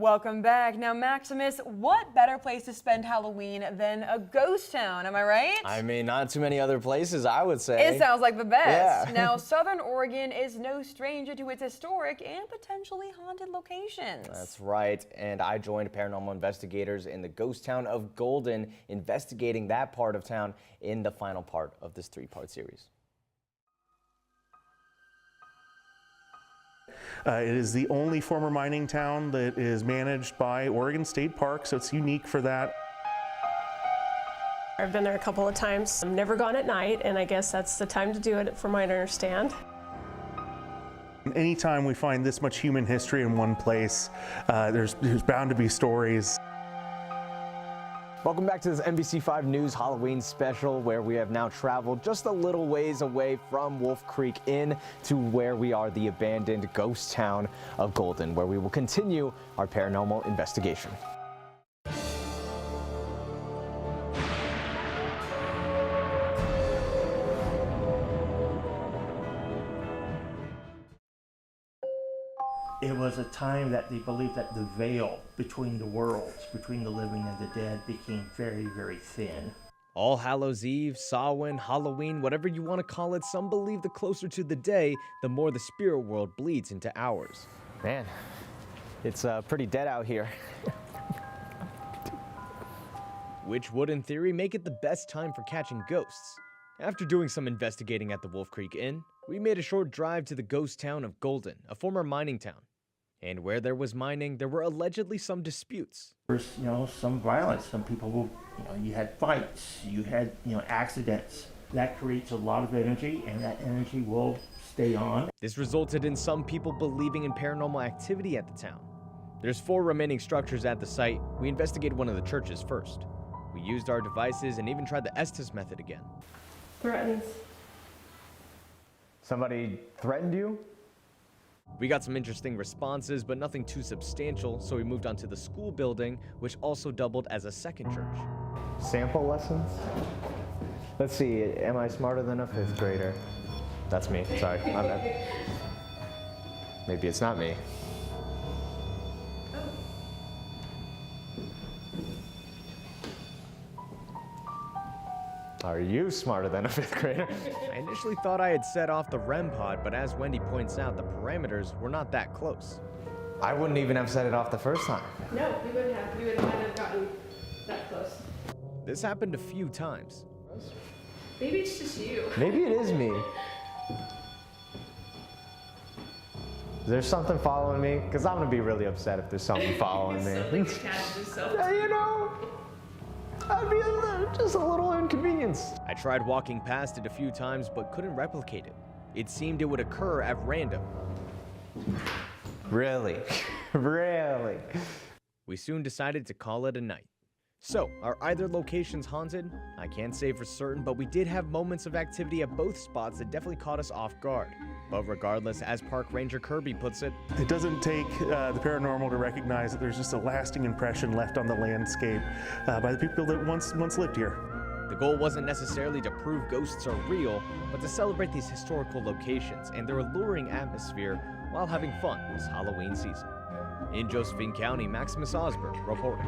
Welcome back. Now, Maximus, what better place to spend Halloween than a ghost town? Am I right? I mean, not too many other places, I would say. It sounds like the best. Yeah. Now, Southern Oregon is no stranger to its historic and potentially haunted locations. That's right. And I joined paranormal investigators in the ghost town of Golden, investigating that part of town in the final part of this three-part series. It is the only former mining town that is managed by Oregon State Park, so it's unique for that. I've been there a couple of times. I've never gone at night, and I guess that's the time to do it, from what I understand. Anytime we find this much human history in one place, there's bound to be stories. Welcome back to this NBC5 News Halloween special, where we have now traveled just a little ways away from Wolf Creek Inn to where we are, the abandoned ghost town of Golden, where we will continue our paranormal investigation. It was a time that they believed that the veil between the worlds, between the living and the dead, became very, very thin. All Hallows Eve, Samhain, Halloween, whatever you want to call it, some believe the closer to the day, the more the spirit world bleeds into ours. Man, it's pretty dead out here. Which would, in theory, make it the best time for catching ghosts. After doing some investigating at the Wolf Creek Inn, we made a short drive to the ghost town of Golden, a former mining town. And where there was mining, there were allegedly some disputes. There's, some violence. Some people will, you had fights, you had, accidents. That creates a lot of energy, and that energy will stay on. This resulted in some people believing in paranormal activity at the town. There's 4 remaining structures at the site. We investigated one of the churches first. We used our devices and even tried the Estes method again. Threatens. Somebody threatened you? We got some interesting responses, but nothing too substantial, so we moved on to the school building, which also doubled as a second church. Sample lessons? Let's see, am I smarter than a 5th grader? That's me, sorry, my bad. Maybe it's not me. Are you smarter than a 5th grader? I initially thought I had set off the REM pod, but as Wendy points out, the parameters were not that close. I wouldn't even have set it off the first time. No, we wouldn't have. We would not have gotten that close. This happened a few times. Maybe it's just you. Maybe it is me. Is there something following me? Because I'm going to be really upset if there's something following me. Something attached to yourself. I'd be just a little inconvenienced. I tried walking past it a few times, but couldn't replicate it. It seemed it would occur at random. Really? Really? We soon decided to call it a night. So, are either locations haunted? I can't say for certain, but we did have moments of activity at both spots that definitely caught us off guard. But regardless, as Park Ranger Kirby puts it, It doesn't take the paranormal to recognize that there's just a lasting impression left on the landscape by the people that once lived here. the goal wasn't necessarily to prove ghosts are real, but to celebrate these historical locations and their alluring atmosphere while having fun this Halloween season. In Josephine County, Maximus Osberg reporting.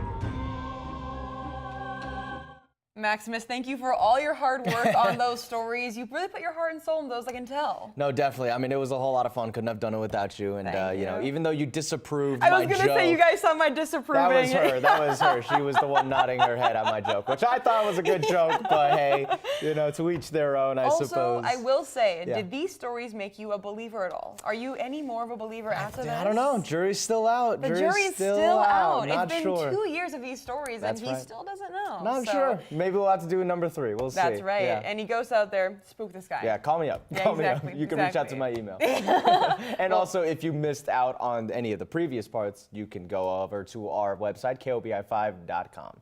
Maximus, thank you for all your hard work on those stories. You really put your heart and soul in those, I can tell. No, definitely. I mean, it was a whole lot of fun. Couldn't have done it without you. And, you know, even though you disapproved my joke. I was going to say, you guys saw my disapproving. That was her. That was her. She was the one nodding her head at my joke, which I thought was a good joke. But, hey, you know, to each their own, I suppose. Also, I will say, did these stories make you a believer at all? Are you any more of a believer after this? I don't know. Jury's still out. The jury's still out. Not it's been sure. 2 years of these stories, and he still doesn't know. Not sure. Maybe we'll have to do number 3. We'll see. That's right. Yeah. And he goes out there, spook this guy. Yeah, call me up. Yeah, call me exactly, up. You can reach out to my email. And also, if you missed out on any of the previous parts, you can go over to our website, KOBI5.com.